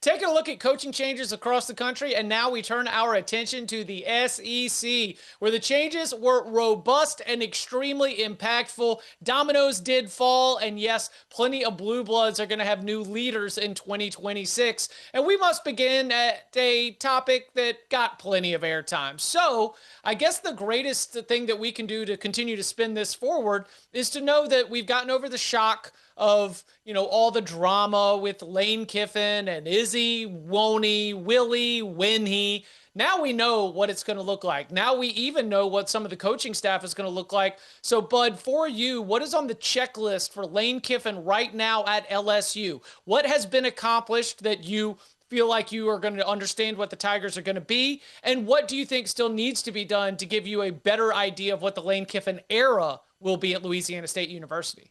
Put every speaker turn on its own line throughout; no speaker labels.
Taking a look at coaching changes across the country, and now we turn our attention to the SEC, where the changes were robust and extremely impactful. Dominoes did fall, and yes, plenty of blue bloods are going to have new leaders in 2026. And we must begin at a topic that got plenty of airtime. So I guess the greatest thing that we can do to continue to spin this forward is to know that we've gotten over the shock of, all the drama with Lane Kiffin and Izzy, won't he, will he, when he. Now we know what it's going to look like. Now we even know what some of the coaching staff is going to look like. So, Bud, for you, what is on the checklist for Lane Kiffin right now at LSU? What has been accomplished that you feel like you are going to understand what the Tigers are going to be? And what do you think still needs to be done to give you a better idea of what the Lane Kiffin era will be at Louisiana State University?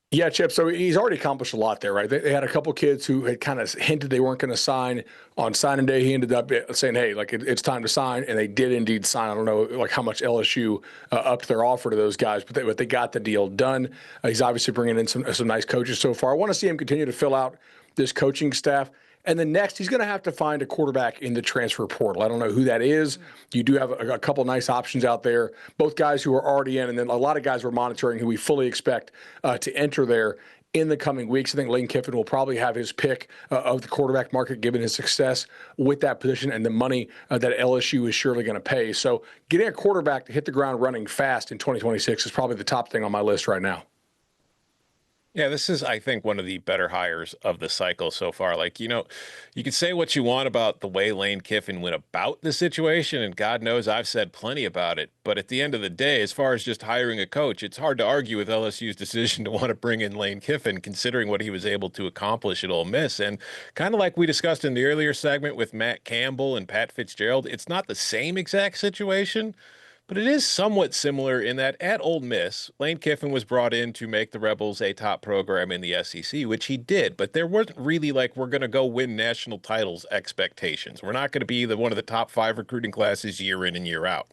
Yeah, Chip. So he's already accomplished a lot there, right? They had a couple kids who had kind of hinted they weren't going to sign on signing day. He ended up saying, "Hey, it's time to sign," and they did indeed sign. I don't know how much LSU upped their offer to those guys, but they got the deal done. He's obviously bringing in some nice coaches so far. I want to see him continue to fill out this coaching staff. And then next, he's going to have to find a quarterback in the transfer portal. I don't know who that is. You do have a couple nice options out there, both guys who are already in, and then a lot of guys we're monitoring who we fully expect to enter there in the coming weeks. I think Lane Kiffin will probably have his pick of the quarterback market given his success with that position and the money that LSU is surely going to pay. So getting a quarterback to hit the ground running fast in 2026 is probably the top thing on my list right now.
Yeah, this is, I think, one of the better hires of the cycle so far. You can say what you want about the way Lane Kiffin went about the situation, and God knows I've said plenty about it. But at the end of the day, as far as just hiring a coach, it's hard to argue with LSU's decision to want to bring in Lane Kiffin, considering what he was able to accomplish at Ole Miss. And kind of like we discussed in the earlier segment with Matt Campbell and Pat Fitzgerald, it's not the same exact situation, but it is somewhat similar in that at Ole Miss, Lane Kiffin was brought in to make the Rebels a top program in the SEC, which he did. But there wasn't really we're going to go win national titles expectations. We're not going to be one of the top 5 recruiting classes year in and year out.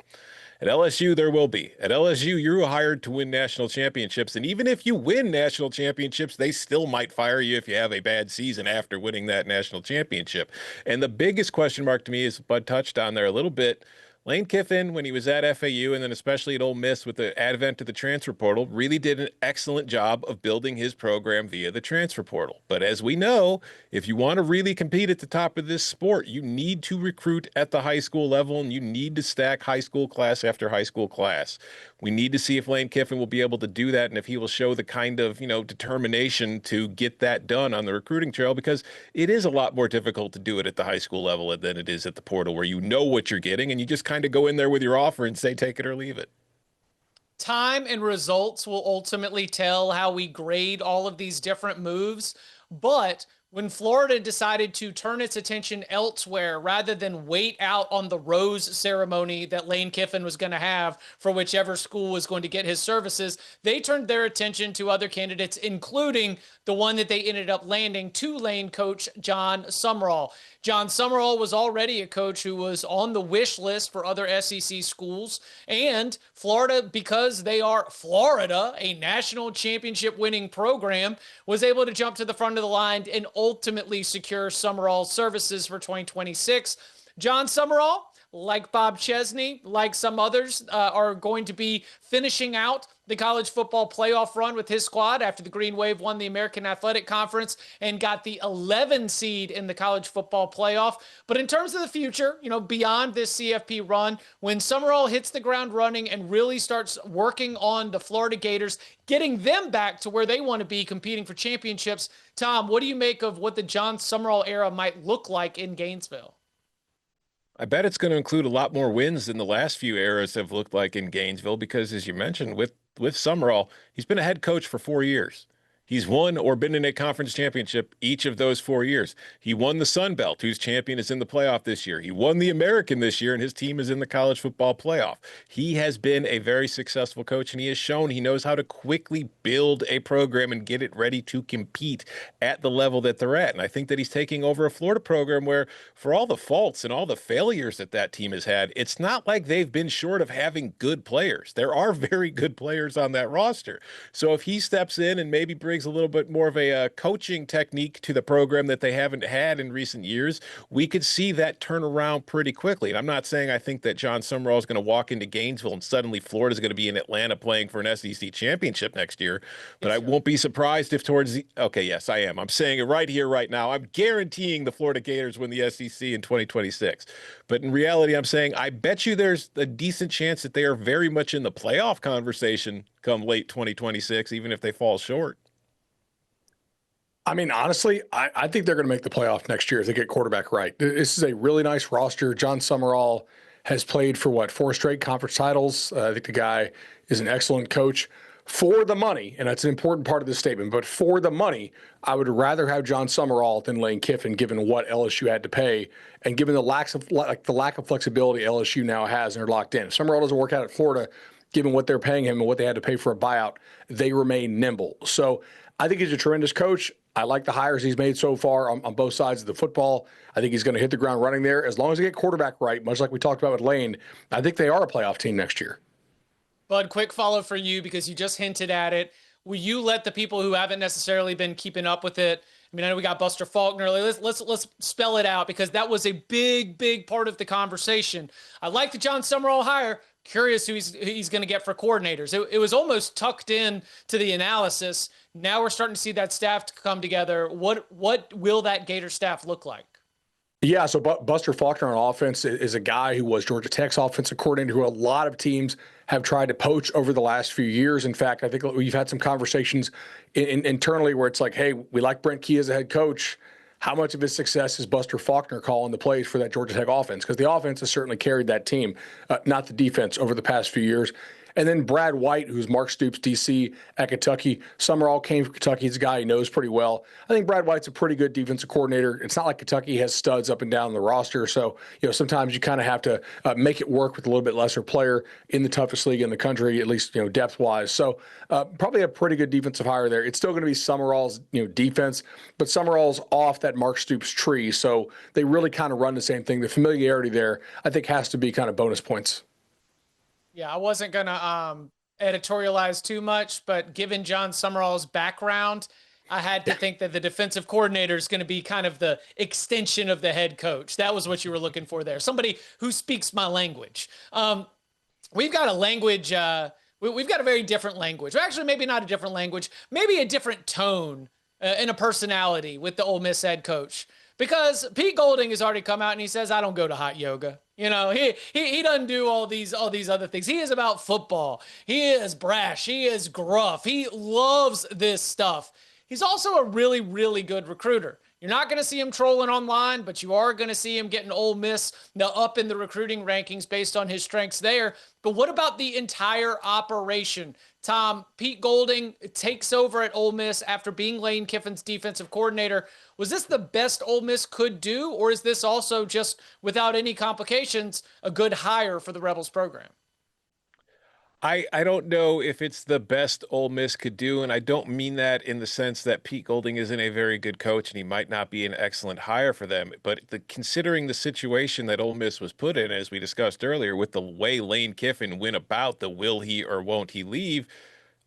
At LSU, there will be. At LSU, you're hired to win national championships. And even if you win national championships, they still might fire you if you have a bad season after winning that national championship. And the biggest question mark to me is, Bud touched on there a little bit, Lane Kiffin, when he was at FAU and then especially at Ole Miss with the advent of the transfer portal, really did an excellent job of building his program via the transfer portal. But as we know, if you want to really compete at the top of this sport, you need to recruit at the high school level and you need to stack high school class after high school class. We need to see if Lane Kiffin will be able to do that and if he will show the kind of, determination to get that done on the recruiting trail, because it is a lot more difficult to do it at the high school level than it is at the portal, where you know what you're getting and you just kind of go in there with your offer and say, take it or leave it.
Time and results will ultimately tell how we grade all of these different moves, but when Florida decided to turn its attention elsewhere rather than wait out on the rose ceremony that Lane Kiffin was going to have for whichever school was going to get his services, they turned their attention to other candidates, including the one that they ended up landing, Tulane coach Jon Sumrall. Jon Sumrall was already a coach who was on the wish list for other SEC schools, and Florida, because they are Florida, a national championship winning program, was able to jump to the front of the line and ultimately secure Sumrall's services for 2026. Jon Sumrall, like Bob Chesney, like some others, are going to be finishing out the college football playoff run with his squad after the Green Wave won the American Athletic Conference and got the 11 seed in the college football playoff. But in terms of the future, beyond this CFP run, when Sumrall hits the ground running and really starts working on the Florida Gators, getting them back to where they want to be competing for championships, Tom, what do you make of what the Jon Sumrall era might look like in Gainesville?
I bet it's going to include a lot more wins than the last few eras have looked like in Gainesville, because as you mentioned, with Sumrall, he's been a head coach for 4 years. He's won or been in a conference championship each of those 4 years. He won the Sun Belt, whose champion is in the playoff this year. He won the American this year, and his team is in the college football playoff. He has been a very successful coach, and he has shown he knows how to quickly build a program and get it ready to compete at the level that they're at. And I think that he's taking over a Florida program where, for all the faults and all the failures that team has had, it's not like they've been short of having good players. There are very good players on that roster. So if he steps in and maybe brings brings a little bit more of a coaching technique to the program that they haven't had in recent years, we could see that turn around pretty quickly. And I'm not saying I think that Jon Sumrall is going to walk into Gainesville and suddenly Florida's going to be in Atlanta playing for an SEC championship next year, but I won't be surprised if okay, yes, I am. I'm saying it right here, right now. I'm guaranteeing the Florida Gators win the SEC in 2026. But in reality, I'm saying I bet you there's a decent chance that they are very much in the playoff conversation come late 2026, even if they fall short.
I mean, honestly, I think they're going to make the playoff next year if they get quarterback right. This is a really nice roster. Jon Sumrall has played for, 4 straight conference titles. I think the guy is an excellent coach. For the money, and that's an important part of this statement, but for the money, I would rather have Jon Sumrall than Lane Kiffin, given what LSU had to pay and given the lack of flexibility LSU now has and are locked in. If Sumrall doesn't work out at Florida, given what they're paying him and what they had to pay for a buyout, they remain nimble. So I think he's a tremendous coach. I like the hires he's made so far on both sides of the football. I think he's going to hit the ground running there. As long as they get quarterback right, much like we talked about with Lane, I think they are a playoff team next year.
Bud, quick follow for you because you just hinted at it. Will you let the people who haven't necessarily been keeping up with it? I mean, I know we got Buster Faulkner. Let's spell it out because that was a big part of the conversation. I like the Jon Sumrall hire. Curious who he's going to get for coordinators. It was almost tucked in to the analysis. Now we're starting to see that staff come together. What will that Gator staff look like?
Yeah, so Buster Faulkner on offense is a guy who was Georgia Tech's offensive coordinator who a lot of teams have tried to poach over the last few years. In fact, I think we've had some conversations internally where it's like, hey, we like Brent Key as a head coach. How much of his success is Buster Faulkner calling the plays for that Georgia Tech offense? Because the offense has certainly carried that team, not the defense, over the past few years. And then Brad White, who's Mark Stoops' DC at Kentucky. Sumrall came from Kentucky. He's a guy he knows pretty well. I think Brad White's a pretty good defensive coordinator. It's not like Kentucky has studs up and down the roster. So, sometimes you kind of have to make it work with a little bit lesser player in the toughest league in the country, at least, depth-wise. So probably a pretty good defensive hire there. It's still going to be Sumrall's, defense, but Sumrall's off that Mark Stoops tree. So they really kind of run the same thing. The familiarity there, I think, has to be kind of bonus points.
Yeah, I wasn't going to editorialize too much, but given Jon Sumrall's background, I had to think that the defensive coordinator is going to be kind of the extension of the head coach. That was what you were looking for there. Somebody who speaks my language. We've got a language. We've got a very different language. Actually, maybe not a different language, maybe a different tone and a personality with the Ole Miss head coach. Because Pete Golding has already come out and he says, I don't go to hot yoga. He doesn't do all these other things. He is about football. He is brash. He is gruff. He loves this stuff. He's also a really, really good recruiter. You're not going to see him trolling online, but you are going to see him getting Ole Miss up in the recruiting rankings based on his strengths there. But what about the entire operation? Tom, Pete Golding takes over at Ole Miss after being Lane Kiffin's defensive coordinator. Was this the best Ole Miss could do, or is this also just, without any complications, a good hire for the Rebels program?
I don't know if it's the best Ole Miss could do, and I don't mean that in the sense that Pete Golding isn't a very good coach and he might not be an excellent hire for them. But considering the situation that Ole Miss was put in, as we discussed earlier, with the way Lane Kiffin went about the will he or won't he leave,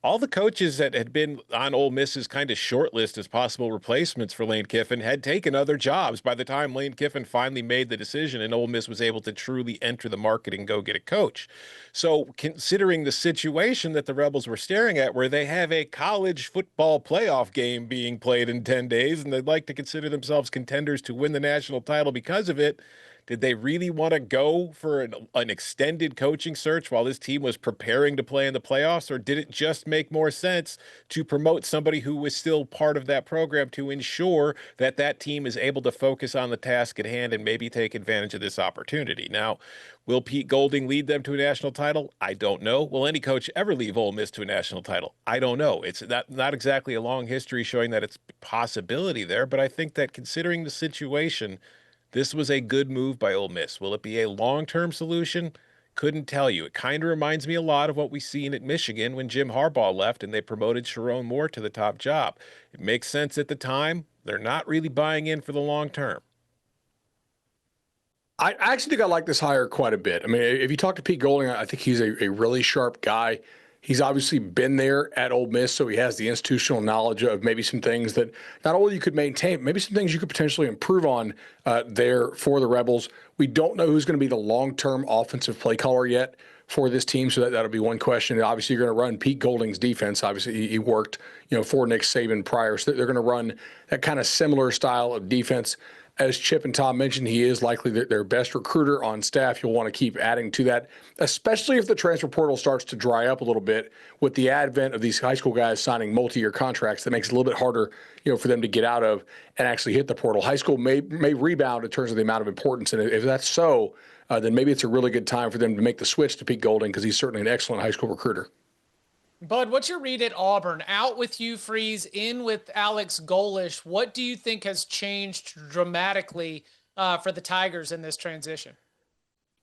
all the coaches that had been on Ole Miss's kind of short list as possible replacements for Lane Kiffin had taken other jobs by the time Lane Kiffin finally made the decision and Ole Miss was able to truly enter the market and go get a coach. So considering the situation that the Rebels were staring at, where they have a college football playoff game being played in 10 days and they'd like to consider themselves contenders to win the national title because of it, did they really want to go for an extended coaching search while this team was preparing to play in the playoffs? Or did it just make more sense to promote somebody who was still part of that program to ensure that that team is able to focus on the task at hand and maybe take advantage of this opportunity? Now, will Pete Golding lead them to a national title? I don't know. Will any coach ever leave Ole Miss to a national title? I don't know. It's not exactly a long history showing that it's a possibility there, but I think that considering the situation, this was a good move by Ole Miss. Will it be a long-term solution? Couldn't tell you. It kind of reminds me a lot of what we seen at Michigan when Jim Harbaugh left and they promoted Sharon Moore to the top job. It makes sense at the time. They're not really buying in for the long term.
I actually think I like this hire quite a bit. I mean, if you talk to Pete Golding, I think he's a really sharp guy. He's obviously been there at Ole Miss, so he has the institutional knowledge of maybe some things that not only you could maintain, maybe some things you could potentially improve on there for the Rebels. We don't know who's going to be the long-term offensive play caller yet for this team, so that'll be one question. Obviously, you're going to run Pete Golding's defense. Obviously, he worked, for Nick Saban prior, so they're going to run that kind of similar style of defense. As Chip and Tom mentioned, he is likely their best recruiter on staff. You'll want to keep adding to that, especially if the transfer portal starts to dry up a little bit with the advent of these high school guys signing multi-year contracts. That makes it a little bit harder, for them to get out of and actually hit the portal. High school may rebound in terms of the amount of importance, and if that's so, then maybe it's a really good time for them to make the switch to Pete Golding because he's certainly an excellent high school recruiter.
Bud, what's your read at Auburn? Out with Hugh Freeze, in with Alex Golesh. What do you think has changed dramatically for the Tigers in this transition?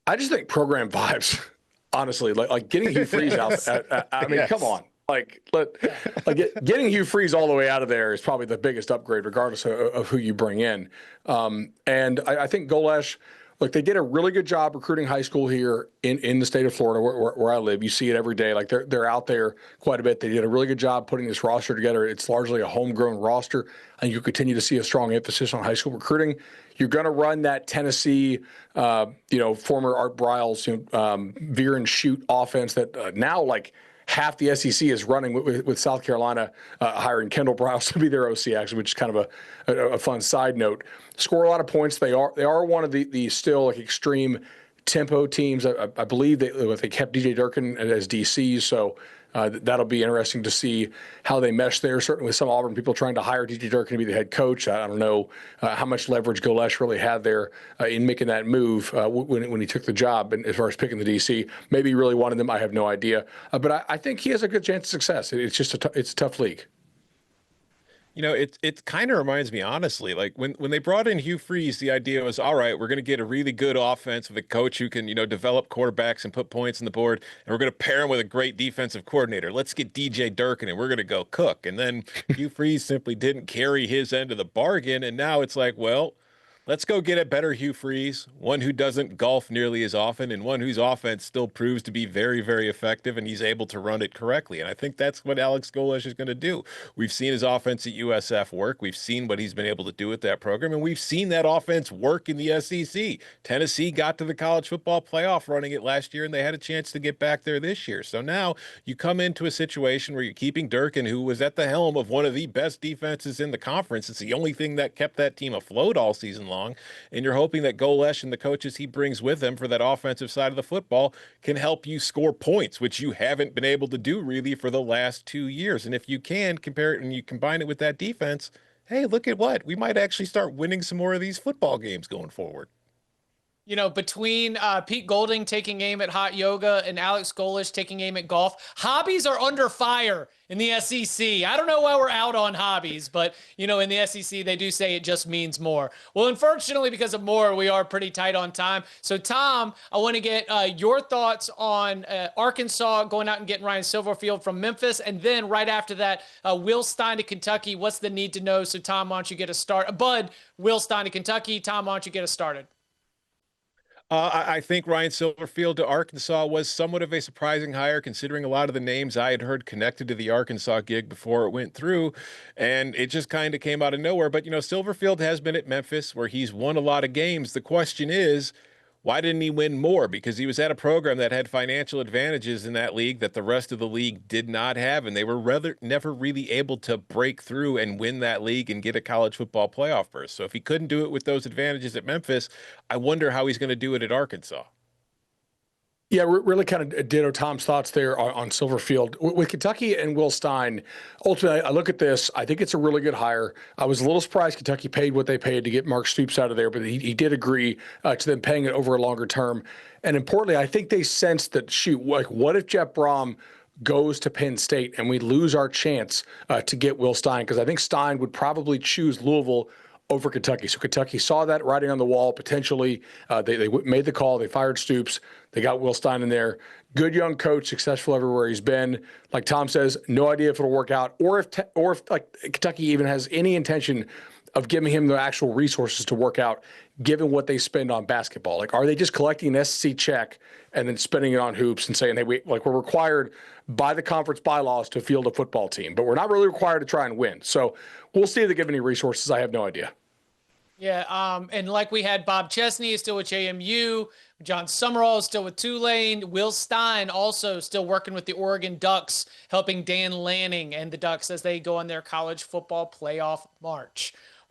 I just think program vibes, honestly. Like getting Hugh Freeze out. I mean, come on. Getting Hugh Freeze all the way out of there is probably the biggest upgrade, regardless of who you bring in. And I think Golesh, look, they did a really good job recruiting high school here in the state of Florida, where I live. You see it every day. Like they're out there quite a bit. They did a really good job putting this roster together. It's largely a homegrown roster, and you continue to see a strong emphasis on high school recruiting. You're going to run that Tennessee, former Art Briles, veer and shoot offense that now half the SEC is running with South Carolina hiring Kendall Briles to be their OC, actually, which is kind of a fun side note. Score a lot of points. They are one of the still extreme tempo teams. I believe they kept DJ Durkin as DC, so that'll be interesting to see how they mesh there. Certainly with some Auburn people trying to hire DJ Durkin to be the head coach. I don't know how much leverage Golesh really had there in making that move when he took the job, and as far as picking the DC. Maybe he really wanted them. I have no idea. But I think he has a good chance of success. It's just it's a tough league.
It kind of reminds me, honestly, like when they brought in Hugh Freeze, the idea was, all right, we're going to get a really good offense with a coach who can, develop quarterbacks and put points on the board, and we're going to pair him with a great defensive coordinator. Let's get DJ Durkin, and we're going to go cook. And then Hugh Freeze simply didn't carry his end of the bargain, and now it's like, well, let's go get a better Hugh Freeze, one who doesn't golf nearly as often and one whose offense still proves to be very, very effective, and he's able to run it correctly. And I think that's what Alex Golesh is going to do. We've seen his offense at USF work. We've seen what he's been able to do with that program, and we've seen that offense work in the SEC. Tennessee got to the college football playoff running it last year, and they had a chance to get back there this year. So now you come into a situation where you're keeping Durkin, who was at the helm of one of the best defenses in the conference. It's the only thing that kept that team afloat all season long. And you're hoping that Golesh and the coaches he brings with him for that offensive side of the football can help you score points, which you haven't been able to do really for the last 2 years. And if you can compare it and you combine it with that defense, hey, look at what we might actually start winning some more of these football games going forward.
Between Pete Golding taking aim at hot yoga and Alex Golesh taking aim at golf, hobbies are under fire in the SEC. I don't know why we're out on hobbies, but, in the SEC, they do say it just means more. Well, unfortunately, because of more, we are pretty tight on time. So, Tom, I want to get your thoughts on Arkansas going out and getting Ryan Silverfield from Memphis. And then right after that, Will Stein to Kentucky. What's the need to know? So, Tom, why don't you get us started? Bud, Will Stein to Kentucky. Tom, why don't you get us started?
I think Ryan Silverfield to Arkansas was somewhat of a surprising hire, considering a lot of the names I had heard connected to the Arkansas gig before it went through, and it just kind of came out of nowhere. But, Silverfield has been at Memphis where he's won a lot of games. The question is, why didn't he win more? Because he was at a program that had financial advantages in that league that the rest of the league did not have, and they were never really able to break through and win that league and get a college football playoff berth. So if he couldn't do it with those advantages at Memphis, I wonder how he's going to do it at Arkansas.
Yeah, really kind of ditto Tom's thoughts there on Silverfield. With Kentucky and Will Stein, ultimately, I look at this. I think it's a really good hire. I was a little surprised Kentucky paid what they paid to get Mark Stoops out of there, but he did agree to them paying it over a longer term. And importantly, I think they sensed that, what if Jeff Brom goes to Penn State and we lose our chance to get Will Stein? Because I think Stein would probably choose Louisville over Kentucky. So Kentucky saw that writing on the wall, potentially. They made the call. They fired Stoops. They got Will Stein in there. Good young coach, successful everywhere he's been. Like Tom says, no idea if it'll work out or if Kentucky even has any intention of giving him the actual resources to work out, given what they spend on basketball? Like, are they just collecting an SEC check and then spending it on hoops and saying, hey, we're required by the conference bylaws to field a football team, but we're not really required to try and win. So we'll see if they give any resources. I have no idea.
Yeah, and like we had Bob Chesney is still with JMU, Jon Sumrall is still with Tulane, Will Stein also still working with the Oregon Ducks, helping Dan Lanning and the Ducks as they go on their college football playoff march.